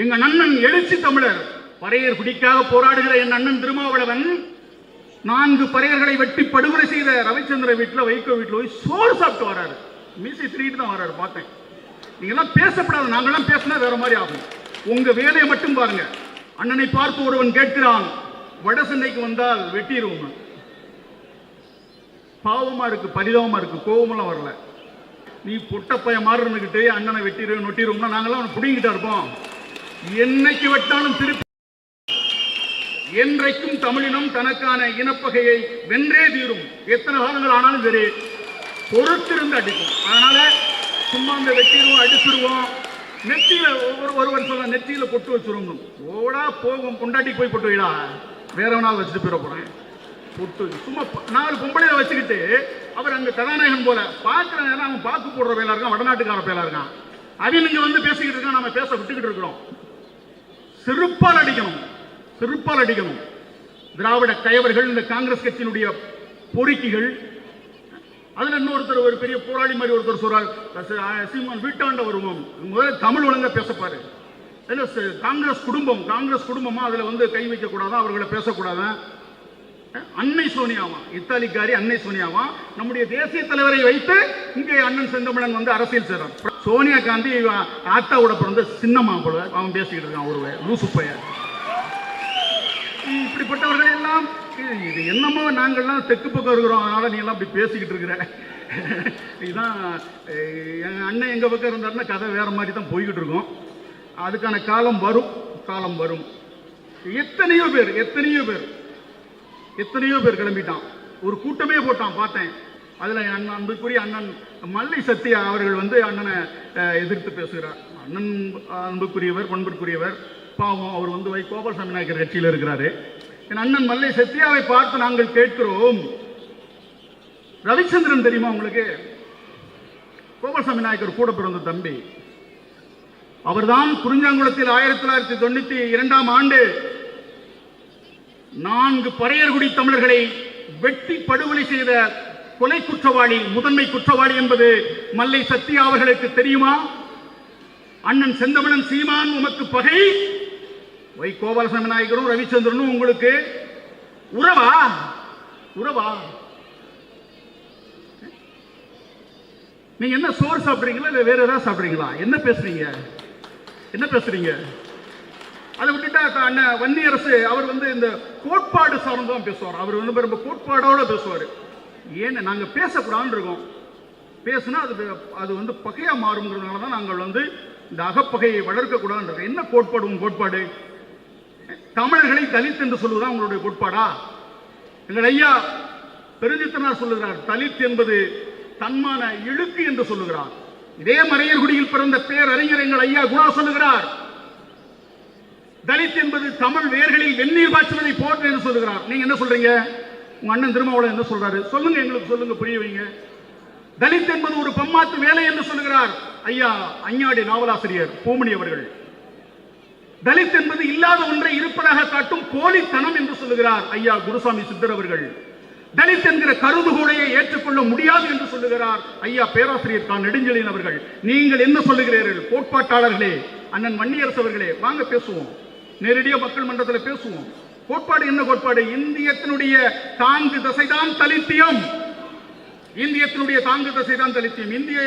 எங்க அண்ணன் எழுச்சி தமிழர் பறையர் குடிக்காக போராடுகிற என் அண்ணன் திருமாவளவன் 4 பறையர்களை வெட்டி படுகொலை செய்த ரவிச்சந்திர வீட்டில் வைகோ வீட்டில் போய் சோறு சாப்பிட்டு வராரு. மீசை திருட்டு தான் வராரு. பார்த்தேன். நீங்க எல்லாம் பேசப்படாது. நாங்கெல்லாம் பேசினா வேற மாதிரி ஆகும். உங்க வேலையை மட்டும் பாருங்க. அண்ணனை பார்த்து ஒருவன் கேட்கிறான், வட சென்னைக்கு வந்தால் வெட்டிடுவோம். பாவமா இருக்கு, பரிதாபமா இருக்கு, கோபமெல்லாம் வரல. நீ பொட்டப்பைய மாதிரி இருந்துகிட்டு அண்ணனை வெட்டிடுவோம் நொட்டிடுவோம்னா நாங்கெல்லாம் அவனை பிடிங்கிட்டா இருப்போம். என்னைக்கு வெட்டாலும் திருப்பி என்றைக்கும் தமிழினம் தனக்கான இனப்பகையை வென்றே தீரும். எத்தனை காலங்கள் ஆனாலும் சரி பொறுத்திருந்து அடிக்கும். அதனால சும்மா அந்த வெட்டிடுவோம் அடிச்சிருவோம். நெத்தியில ஒருவன் சொல்ல நெத்தியில பொட்டு வச்சிருவோம். ஓடா போகும் கொண்டாட்டி போய் பொட்டு வைடா, வேறவனால வச்சுட்டு போயிட போறேன். பொட்டு சும்மா 4 பொம்பளையை வச்சுக்கிட்டு அவர் அங்க கதாநாயகன் போல பார்க்கிற நேரம் அவன் பாக்கு போடுற வேலை இருக்கான், வடநாட்டுக்கார பேலா இருக்கான். அவன் இங்க வந்து பேசிக்கிட்டு இருக்கான், நம்ம பேச விட்டுக்கிட்டு இருக்கிறோம். செருப்பால் அடிக்கணும், செருப்பால் அடிக்கணும். திராவிட கயவர்கள், இந்த காங்கிரஸ் கட்சியினுடைய பொறுக்கிகள். அதுல இன்னொருத்தர் ஒரு பெரிய போராளி மாதிரி ஒருத்தர் சொல்றார், சீமான் வீட்டாண்ட வருவோம், முதல்ல தமிழ் ஒழுங்கா பேசப்பாரு. காங்கிரஸ் குடும்பமா அதுல வந்து கை வைக்க கூடாதா, அவர்களை பேசக்கூடாதா. அன்னை சோனியாவா, இத்தாலிக்காரி அன்னை சோனியாவா நம்முடைய தேசிய தலைவரை வைத்து இங்கே அண்ணன் செந்தமிழன் வந்து அரசியல் செய்றான். சோனியா காந்தி ஆத்தாவோட பிறந்த சின்னம்மா போல அவன் பேசிக்கிட்டு இருக்கான். ஒரு லூசு பையன். இப்படிப்பட்டவர்கள் எல்லாம் இது என்னமோ நாங்கள்லாம் தெற்கு பக்கம் இருக்கிறோம், அதனால நீ எல்லாம் இப்படி பேசிக்கிட்டு இருக்கிற. இதுதான் எங்க அண்ணன் எங்க பக்கம் இருந்தாருன்னா கதை வேற மாதிரி தான் போய்கிட்டு இருக்கோம். அதுக்கான காலம் வரும். எத்தனையோ பேர் கிளம்பிட்டான். ஒரு கூட்டமே போட்டான் பார்த்தேன். அதுல அன்புக்குரிய அண்ணன் மல்லை சத்யா அவர்கள் வந்து அண்ணனை எதிர்த்து பேசுகிறார். அண்ணன் அன்புக்குரியவர், பண்புக்குரியவர், பாவம் அவர் வந்து கோபால்சாமி நாயக்கர் கட்சியில் இருக்கிறாரு. என் அண்ணன் மல்லை சத்யாவை பார்த்து நாங்கள் கேட்கிறோம், ரவிச்சந்திரன் தெரியுமா உங்களுக்கு? கோபால்சாமி நாயக்கர் கூட பிறந்த தம்பி. அவர்தான் குறிஞ்சாங்குளத்தில் 1992ஆம் ஆண்டு 4 பறையர்குடி தமிழர்களை வெட்டி படுகொலை செய்த கொலை குற்றவாளி, முதன்மை குற்றவாளி என்பது மல்லை சத்யா அவர்களுக்கு தெரியுமா? அண்ணன் செந்தமிழன் சீமான் உமக்கு பகை, வை கோபாலசாமி நாயக்கரும் ரவிச்சந்திரனும் உங்களுக்கு உறவா? நீங்க என்ன சோறு சாப்பிடுறீங்களா இல்ல வேற ஏதாவது சாப்பிடுறீங்களா? என்ன பேசுறீங்க? அதை விட்டுட்டா அண்ணன் வன்னியரசு அவர் வந்து இந்த கோட்பாடு சார்ந்துதான் பேசுவார். அவர் வந்து ரொம்ப கோட்பாடோட பேசுவார். ஏன்னு நாங்க பேசக்கூடாதுன்னு இருக்கோம். பேசுனா அது வந்து பகையா மாறுங்கிறதுனால தான் நாங்கள் வந்து இந்த அகப்பகையை வளர்க்க கூடாதுன்னு இருக்கோம். என்ன கோட்பாடு? உங்க கோட்பாடு தமிழர்களை தலித் என்று சொல்வதுதான் உங்களுடைய கோட்பாடா? எங்கள் ஐயா பெருஞ்சித்தனார் சொல்லுகிறார், தலித் என்பது தன்மான இழுக்கு என்று சொல்லுகிறார். இதே மறையர்குடியில் பிறந்த பேரறிஞர் எங்கள் ஐயா குணா சொல்லுகிறார், தலித் என்பது தமிழ் வேர்களில் வெந்நீர் பாய்ச்சுவதை போன்று என்று சொல்லுகிறார். நீங்க என்ன சொல்றீங்க? உங்க அண்ணன் திருமாவளவன் என்ன சொல்றாரு? சொல்லுங்க, எங்களுக்கு சொல்லுங்க, புரிய வைங்க. தலித் என்பது ஒரு பம்மாத்து வேலை என்று சொல்லுகிறார் ஐயா அஞ்ஞாடி நாவலாசிரியர் பூமணி அவர்கள். தலித் என்பது இல்லாத ஒன்றை இருப்பதாக காட்டும் போலித்தனம் என்று சொல்லுகிறார் ஐயா குருசாமி சித்தர் அவர்கள். தலித் என்கிற கருதுகோளையை ஏற்றுக்கொள்ள முடியாது என்று சொல்லுகிறார் ஐயா பேராசிரியர் கா நெடுஞ்செழியன் அவர்கள். நீங்கள் என்ன சொல்லுகிறீர்கள் கோட்பாட்டாளர்களே? அண்ணன் வன்னியரசு அவர்களே, வாங்க பேசுவோம், நேரடியாக மக்கள் மன்றத்தில் பேசுவோம். கோட்பாடு என்ன கோட்பாடு? இந்தியத்தினுடைய தாங்கு தசைதான் தலித்தியம். இந்திய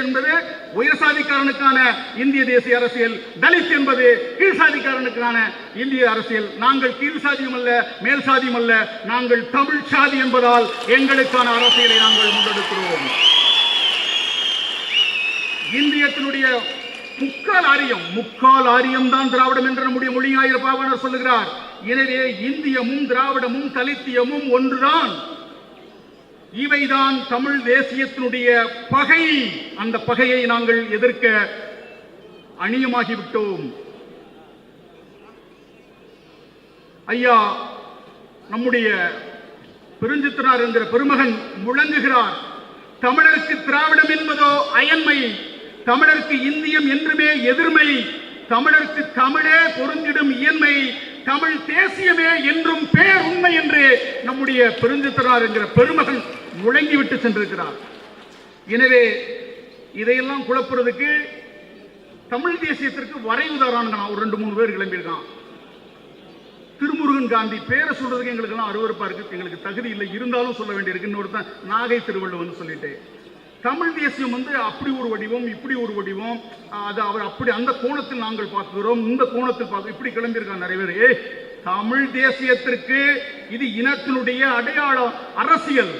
என்பது உயர் சாதிக்காரனுக்கான இந்திய தேசிய அரசியல், தலித் என்பது கீழ் சாதிக்காரனுக்கான இந்திய அரசியல். நாங்கள் கீழ் சாதியும் அல்ல, மேல் சாதியும் அல்ல, நாங்கள் தமிழ் சாதி என்பதால் எங்களுக்கான அரசியலை நாங்கள் முன்னெடுக்கிறோம். இந்தியத்தினுடைய முக்கால் ஆரியம் தான் திராவிடம் என்று நம்முடைய மொழியாயிர பாவனர் சொல்லுகிறார். எனவே இந்தியமும் திராவிடமும் தலித்தியமும் ஒன்றுதான். இவைதான் தமிழ் தேசியத்தினுடைய பகை. அந்த பகையை நாங்கள் எதிர்க்க அணியமாகிவிட்டோம். ஐயா நம்முடைய பெருஞ்சித்தனார் என்கிற பெருமகன் முழங்குகிறார், தமிழருக்கு திராவிடம் என்பதோ அயன்மை, தமிழருக்கு இந்தியம் என்றுமே எதிர்மை, தமிழருக்கு தமிழே பொருந்திடும் இயன்மை, தமிழ் தேசியமே என்றும் பேர் உண்மை என்று நம்முடைய பெருஞ்சித்தனார் என்கிற பெருமகன் முழங்கிவிட்டு சென்றிருக்கிறார். எனவே இதையெல்லாம் குழப்புறதுக்கு தமிழ் தேசியத்திற்கு வரைவு தரானுங்க. ஒரு 2-3 பேர் கிளம்பியிருக்கான். திருமுருகன் காந்தி பேரை சொல்றதுக்கு எங்களுக்கு எல்லாம் அருவருப்பா இருக்கு. எங்களுக்கு தகுதி இல்லை, இருந்தாலும் சொல்ல வேண்டியிருக்கு. இன்னொருத்தன் நாகை திருவள்ளுவன் சொல்லிட்டு தமிழ் தேசியம் அப்படி ஒரு வடிவம், இப்படி ஒரு வடிவம், அது அவர் அப்படி அந்த கோணத்தில் நாங்கள் பார்க்கிறோம், இந்த கோணத்தில் பார்க்கிறோம், இப்படி கிளம்பியிருக்காங்க நிறைய பேர். தமிழ் தேசியத்திற்கு இது இனத்தினுடைய அடையாளம், அரசியல்.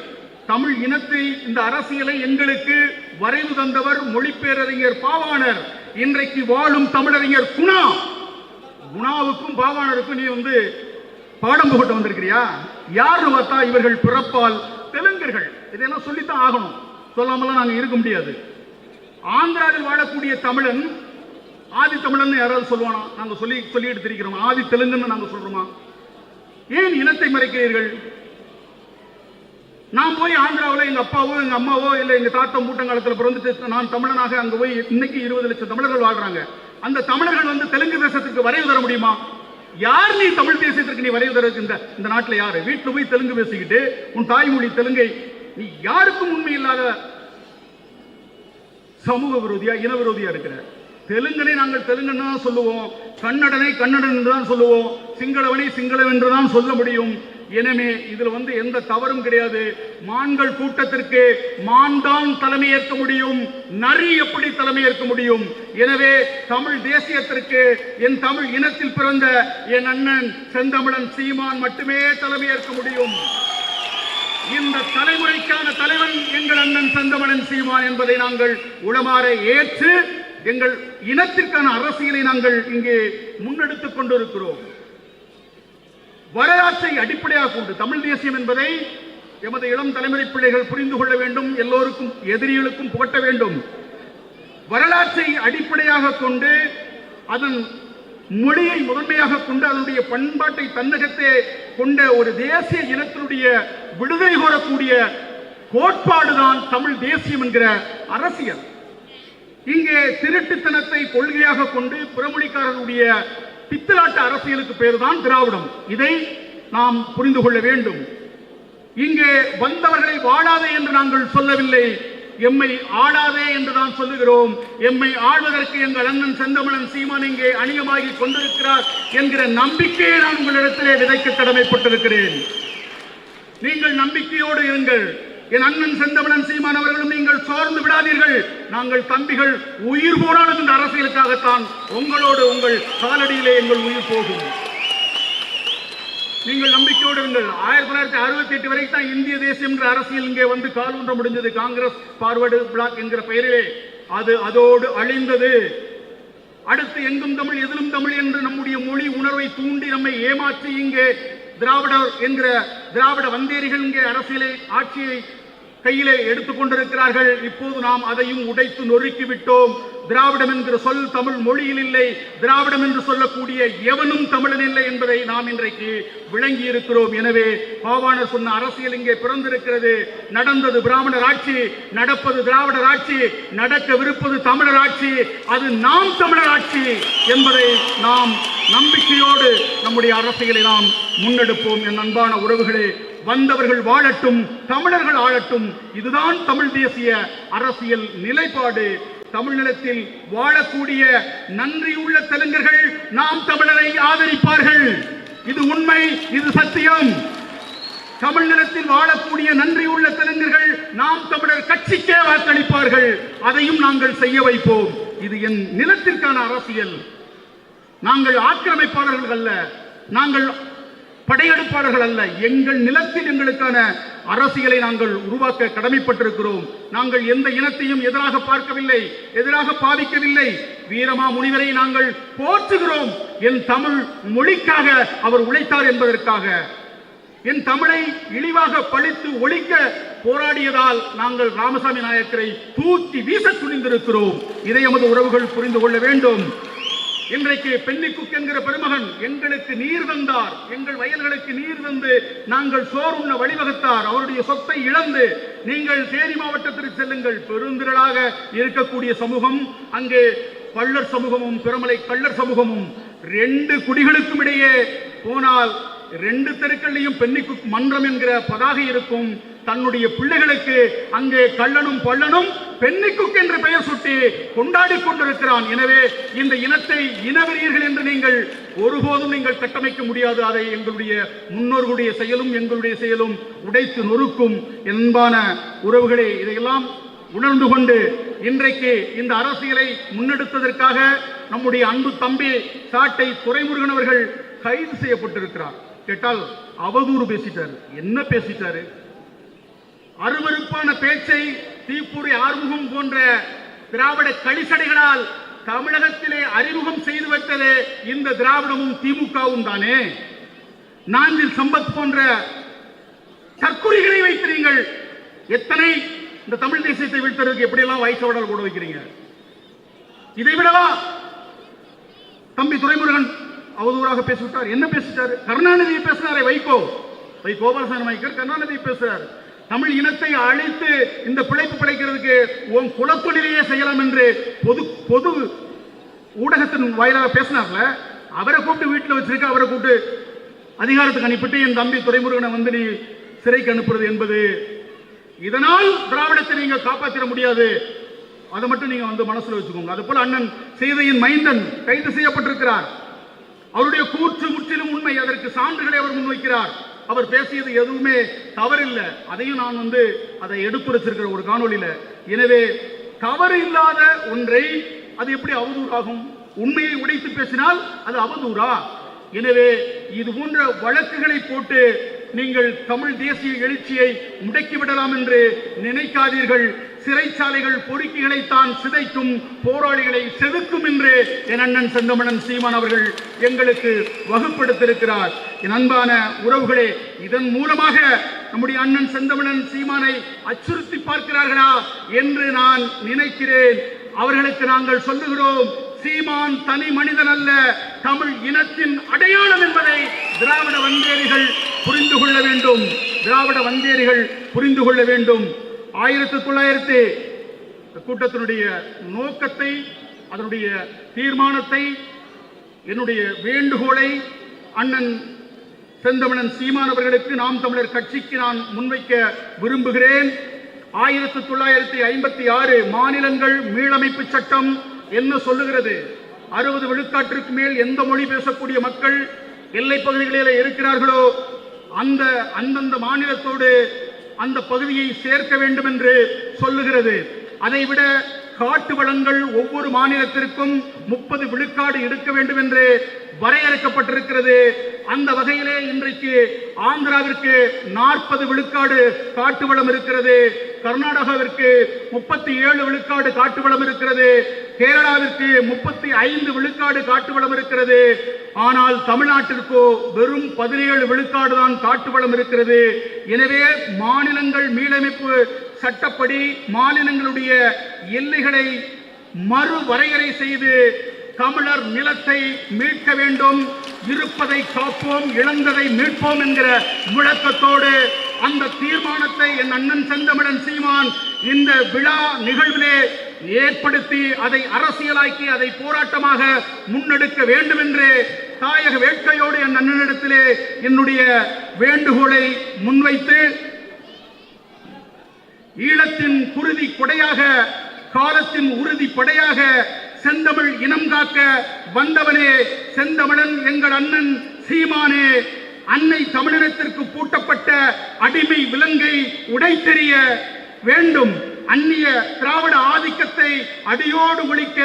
தமிழ் இனத்தை, இந்த அரசியலை எங்களுக்கு வரைவு தந்தவர் மொழிப்பேரறிஞர் பாவாணர். இன்றைக்கு வாழும் தமிழறிஞர் குணா. குணாவுக்கும் பாவாணருக்கும் நீ பாடம் புகட்ட வந்திருக்கிறியா? யாருன்னு பார்த்தா இவர்கள் பிறப்பால் தெலுங்கர்கள். இதெல்லாம் சொல்லித்தான் ஆகணும், சொல்லாமலாம் நாங்க இருக்க முடியாது. ஆந்திராவில் வாழக்கூடிய தமிழன் ஆதி தமிழன் யாராவது சொல்லுவானா? நாங்க சொல்லிட்டு தெரிகிறோம். ஆதி தெலுங்குன்னு நாங்க சொல்றோமா? ஏன் இனத்தை மறைக்கிறீர்கள்? நான் போய் ஆந்திராவில் எங்க அப்பாவோ எங்க அம்மாவோ இல்ல எங்க தாத்தா மூட்டங்காலத்தில் பிறந்துட்டு நான் தமிழனாக அங்க போய் இன்னைக்கு 20 லட்சம் தமிழர்கள் வாழ்றாங்க. அந்த தமிழர்கள் தெலுங்கு தேசத்துக்கு வரைவு தர முடியுமா? யார் நீ தமிழ் தேசியத்திற்கு நீ வரைவு தர? இந்த நாட்டில் யாரு வீட்டுல போய் தெலுங்கு பேசிக்கிட்டு உன் தாய்மொழி தெலுங்கை நீ யாருக்கும் உண்மை இல்லாத சமூக விரோதியா, இன விரோதியா இருக்கிற? தெலுங்கனை நாங்கள் தெலுங்கன்னு தான் சொல்லுவோம், கன்னடனை கன்னடன் என்று தான் சொல்லுவோம், சிங்களவனை சிங்களம் என்று தான் சொல்ல முடியும். எனவே இதுல எந்த தவறும் கிடையாது. மான்கள் கூட்டத்திற்கு மான் தான் தலைமை ஏற்க முடியும், நரி எப்படி தலைமை ஏற்க முடியும்? எனவே தமிழ் தேசியத்திற்கு என் தமிழ் இனத்தில் பிறந்த என் அண்ணன் செந்தமிழன் சீமான் மட்டுமே தலைமை ஏற்க முடியும். இந்த தலைமுறைக்கான தலைவன் எங்கள் அண்ணன் செந்தமிழன் சீமான் என்பதை நாங்கள் உளமாற ஏற்று எங்கள் இனத்திற்கான அரசியலை நாங்கள் இங்கே முன்னெடுத்துக் கொண்டிருக்கிறோம். வரலாற்றை அடிப்படையாக கொண்டு தமிழ் தேசியம் என்பதை எமது இளம் தலைமுறை பிள்ளைகள் புரிந்து கொள்ள வேண்டும், எல்லோருக்கும் எதிரிகளுக்கும் புகட்ட வேண்டும். வரலாற்றை அடிப்படையாக கொண்டு அதன் மொழியை முதன்மையாக கொண்டு அதனுடைய பண்பாட்டை தன்னகத்தே கொண்ட ஒரு தேசிய இனத்தினுடைய விடுதலை கோரக்கூடிய கோட்பாடுதான் தமிழ் தேசியம் என்கிற அரசியல். இங்கே திருட்டுத்தனத்தை கொள்கையாக கொண்டு பிறமொழிக்காரர்களுடைய பித்தலாட்ட அரசியலுக்கு பேர் தான் திராவிடம். இதை நாம் புரிந்து கொள்ள வேண்டும். இங்கே வந்தவர்களை வாழாதே என்று நாங்கள் சொல்லவில்லை, எம்மை ஆடாதே என்று தான் சொல்லுகிறோம். எம்மை ஆழ்வதற்கு எங்கள் அண்ணன் செந்தமிழன் சீமான் இங்கே அணியமாகி கொண்டிருக்கிறார் என்கிற நம்பிக்கையை நான் உங்களிடத்திலே விதைக்க கடமைப்பட்டிருக்கிறேன். நீங்கள் நம்பிக்கையோடு இருங்கள். என் அண்ணன் செந்தமிழன் சீமான் அவர்களும் நீங்கள் சோர்ந்து விடாதீர்கள். நாங்கள் தம்பிகள் உயிர் போராடும் இந்த அரசியலுக்காகத்தான் உங்களோடு உங்கள் காலடியிலே எங்கள் உயிர் போகும். நீங்கள் நம்பிக்கையோடு இருங்கள். 1968 வரைக்கும் தான் இந்திய தேசியம் என்ற அரசியல் இங்கே காலூன்ற முடிஞ்சது. காங்கிரஸ் ஃபார்வர்டு பிளாக் என்கிற பெயரிலே அது அதோடு அழிந்தது. அடுத்து எங்கும் தமிழ் எதிலும் தமிழ் என்று நம்முடைய மொழி உணர்வை தூண்டி நம்மை ஏமாற்றி இங்கே திராவிடர் என்கிற திராவிட வந்தேரிகள் இங்கே அரசியலை ஆட்சியை கையிலே எடுத்துக் கொண்டிருக்கிறார்கள். இப்போது நாம் அதையும் உடைத்து நொறுக்கி விட்டோம். திராவிடம் என்கிற சொல் தமிழ் மொழியில் இல்லை. திராவிடம் என்று சொல்லக்கூடிய எவனும் தமிழன் இல்லை என்பதை நாம் இன்றைக்கு விளங்கி இருக்கிறோம். எனவே பாவாணர் சொன்ன அரசியல் இங்கே பிறந்திருக்கிறது. நடந்தது பிராமணர் ஆட்சி, நடப்பது திராவிடர் ஆட்சி, நடக்கவிருப்பது தமிழர் ஆட்சி. அது நாம் தமிழர் ஆட்சி என்பதை நாம் நம்பிக்கையோடு நம்முடைய அரசியலை நாம் முன்னெடுப்போம். என் அன்பான உறவுகளே, வந்தவர்கள் வாழட்டும், தமிழர்கள் ஆளட்டும். இதுதான் தமிழ் தேசிய அரசியல் நிலைப்பாடு. தமிழ்நிலத்தில் வாழக்கூடிய நன்றியுள்ள தெலுங்கர்கள் நாம் தமிழரை ஆதரிப்பார்கள். இது உண்மை, இது சத்தியம். தமிழ்நிலத்தில் வாழக்கூடிய நன்றியுள்ள தெலுங்கர்கள் நாம் தமிழர் கட்சிக்கே வாக்களிப்பார்கள். அதையும் நாங்கள் செய்ய வைப்போம். இது என் நிலத்திற்கான அரசியல். நாங்கள் ஆக்கிரமிப்பாளர்கள் அல்ல, நாங்கள் படையெடுப்பாளர்கள் அல்ல. எங்கள் நிலத்தில் எங்களுக்கான அரசியலை நாங்கள் உருவாக்க கடமைப்பட்டிருக்கிறோம். நாங்கள் எந்த இனத்தையும் எதிராக பார்க்கவில்லை, எதிராக பாவிக்கவில்லை. வீரமா முனிவரை நாங்கள் போற்றுகிறோம். என் தமிழ் மொழிக்காக அவர் உழைத்தார் என்பதற்காக. என் தமிழை இழிவாக பழித்து ஒழிக்க போராடியதால் நாங்கள் ராமசாமி நாயக்கரை தூக்கி வீச துணிந்திருக்கிறோம். இதை எமது உறவுகள் புரிந்து கொள்ள வேண்டும். இன்றைக்கு பென்னிக்குக் என்கிற பெருமகன் எங்களுக்கு நீர் தந்தார், எங்கள் வயல்களுக்கு நீர் தந்து நாங்கள் சோறுண்ண வழிவகுத்தார். அவருடைய சொத்தை இழந்து நீங்கள் தேனி மாவட்டத்திற்கு செல்லுங்கள். பெருந்திரளாக இருக்கக்கூடிய சமூகம், அங்கே பள்ளர் சமூகமும் பிரமலை கள்ளர் சமூகமும், 2 குடிகளுக்கும் இடையே போனால் 2 தெருக்கள்லையும் பென்னிக்குக் மன்றம் என்கிற பதாகை இருக்கும். தன்னுடைய பிள்ளைகளுக்கு அங்கே கள்ளனும் பள்ளனும் பெண்ணிக்குக் என்று பெயர் சுட்டி கொண்டாடி கொண்டிருக்கிறான். எனவே இந்த இனத்தை இனவெறியர்கள் என்று நீங்கள் ஒருபோதும் நீங்கள் கட்டமைக்க முடியாது. அதை எங்களுடைய முன்னோர்களுடைய செயலும் எங்களுடைய செயலும் உடைத்து நொறுக்கும். என்பான உறவுகளே, இதையெல்லாம் உணர்ந்து கொண்டு இன்றைக்கு இந்த அரசியலை முன்னெடுத்ததற்காக நம்முடைய அன்பு தம்பி சாட்டை துரைமுருகன் அவர்கள் கைது செய்யப்பட்டிருக்கிறார். கேட்டால் அவதூறு பேசிட்டாரு. என்ன பேசிட்டாரு? அருவருப்பான பேச்சை தீப்பூரி ஆறுமுகம் போன்ற திராவிட களிசடைகளால் தமிழகத்திலே அறிமுகம் செய்து வைத்தது இந்த திராவிடமும் திமுகவும் தானே. நாஞ்சில் சம்பத் போன்ற தற்குறிகளை வைத்து நீங்கள் எத்தனை இந்த தமிழ் தேசியத்தை வீழ்த்தறதுக்கு எப்படியெல்லாம் வயசோடல் கூட வைக்கிறீங்க? இதை விடவா தம்பி துரைமுருகன் அவதூறாக பேசிவிட்டார்? என்ன பேசிட்டாரு? கருணாநிதியை பேசினாரே வைகோ, கோபாலசாமி மைக்கர் கருணாநிதியை பேசுறார். தமிழ் இனத்தை அழித்து இந்த பிழைப்பு பிழைக்கிறதுக்கு உன் குலத்தொழிலையே செய்யலாம் என்று பொது ஊடகத்தின் வாயிலாக பேசினார்ல, அவரை கூப்பிட்டு வீட்டில் வச்சிருக்க, அவரை கூப்பிட்டு அதிகாரத்துக்கு அனுப்பிட்டு என் தம்பி துரைமுருகனை வந்து நீ சிறைக்கு அனுப்புறது என்பது, இதனால் திராவிடத்தை நீங்க காப்பாற்ற முடியாது. அதை மட்டும் நீங்க வந்து மனசுல வச்சுக்கோங்க. அது போல அண்ணன் சீதையின் மைந்தன் கைது செய்யப்பட்டிருக்கிறார். அவருடைய கூற்று முற்றிலும் உண்மை. அதற்கு சான்றுகளை அவர் முன்வைக்கிறார். அவர் பேசியது எதுவுமே தவறில்லை. அதையும் நான் வந்து அதை எடுத்துரைச்சிருக்கிற ஒரு காணொலியில. எனவே தவறு இல்லாத ஒன்றை அது எப்படி அவதூறாகும்? உண்மையை உடைத்து பேசினால் அது அவதூறா? எனவே இது போன்ற வழக்குகளை போட்டு நீங்கள் தமிழ் தேசிய எழுச்சியை முடக்கிவிடலாம் என்று நினைக்காதீர்கள். சிறைச்சாலைகள் பொறுக்கிகளைத்தான் சிதைக்கும், போராளிகளை செதுக்கும் என்று என் அண்ணன் செந்தமிழன் சீமான் அவர்கள் எங்களுக்கு வகுப்படுத்திருக்கிறார். என் அன்பான உறவுகளே, இதன் மூலமாக நம்முடைய அண்ணன் செந்தமிழன் சீமானை அச்சுறுத்தி பார்க்கிறார்களா என்று நான் நினைக்கிறேன். அவர்களுக்கு நாங்கள் சொல்லுகிறோம், சீமான் தனி மனிதன் அல்ல, தமிழ் இனத்தின் அடையாளம் என்பதை திராவிட வந்தேரிகள் புரிந்து கொள்ள வேண்டும். திராவிட வந்தேரிகள் புரிந்து கொள்ள வேண்டும். 1900 கூட்டத்தினுடைய நோக்கத்தை, அதனுடைய தீர்மானத்தை, என்னுடைய வேண்டுகோளை அண்ணன் செந்தமிழன் சீமான் அவர்களுக்கு, நாம் தமிழர் கட்சிக்கு நான் முன்வைக்க விரும்புகிறேன். 1956 மாநிலங்கள் மீளமைப்பு சட்டம் என்ன சொல்லுகிறது? 60 விழுக்காட்டிற்கு மேல் எந்த மொழி பேசக்கூடிய மக்கள் எல்லை பகுதிகளில் இருக்கிறார்களோ அந்தந்த மாநிலத்தோடு அந்த பகுதியை சேர்க்க வேண்டும் என்று சொல்லுகிறது. அதைவிட காட்டு வளங்கள் ஒவ்வொரு மாநிலத்திற்கும் 30 விழுக்காடு எடுக்க வேண்டும் என்று வரையறுக்கப்பட்டிருக்கிறது. அந்த வகையிலே இன்றைக்கு ஆந்திராவிற்கு 40 விழுக்காடு காட்டு வளம் இருக்கிறது. கர்நாடகாவிற்கு 37 விழுக்காடு காட்டு வளம் இருக்கிறது. கேரளாவிற்கு 35 விழுக்காடு காட்டு வளம் இருக்கிறது. ஆனால் தமிழ்நாட்டிற்கோ வெறும் 17 விழுக்காடு தான் காட்டு வளம் இருக்கிறது. எனவே மாநிலங்கள் மீளமைப்பு சட்டப்படி மாநிலங்களுடைய எல்லைகளை மறுவரையறை செய்து தமிழர் நிலத்தை மீட்க வேண்டும். இருப்பதை காப்போம், இழந்ததை மீட்போம் என்கிற முழக்கத்தோடு அந்த தீர்மானத்தை என் அண்ணன் செந்தமிழன் சீமான் இந்த விழா நிகழ்விலே ஏற்படுத்தி அதை அரசியலாக்கி அதை போராட்டமாக முன்னெடுக்க வேண்டும் என்று தாயக வேட்கையோடு என் அண்ணனிடத்திலே என்னுடைய வேண்டுகோளை முன்வைத்து, ஈழத்தின் குருதி கொடையாக, காலத்தின் உறுதி படையாக செந்தமிழ் இனம் காக்க வந்தவனே செந்தமிழன் எங்கள் அண்ணன் சீமானே, அன்னை தமிழினத்திற்கு பூட்டப்பட்ட அடிமை விலங்கை உடைத்தெறிய வேண்டும். அந்நிய திராவிட ஆதிக்கத்தை அடியோடு ஒழிக்க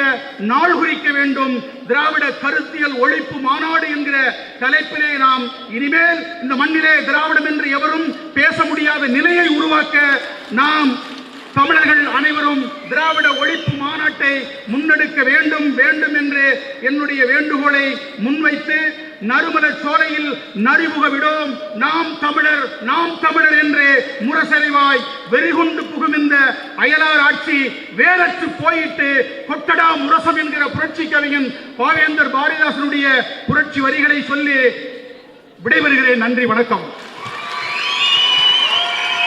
நாள் குறிக்க வேண்டும். திராவிட கருத்தியல் ஒழிப்பு மாநாடு என்கிற தலைப்பிலே நாம் இனிமேல் இந்த மண்ணிலே திராவிடம் என்று எவரும் பேச முடியாத நிலையை உருவாக்க நாம் தமிழர்கள் அனைவரும் திராவிட ஒழிப்பு மாநாட்டை முன்னெடுக்க வேண்டும் என்று என்னுடைய வேண்டுகோளை முன்வைத்து, நறுமல சோலையில் நரிமுக விடோம் நாம் தமிழர் என்று முரசறிவாய் வெறிகொண்டு புகும் இந்த அயலார் ஆட்சி வேறற்று போயிட்டு கொட்டடா முரசம் என்கிற புரட்சி கவிஞன் பாவேந்தர் பாரதிதாசனுடைய புரட்சி வரிகளை சொல்லி விடைபெறுகிறேன். நன்றி, வணக்கம்.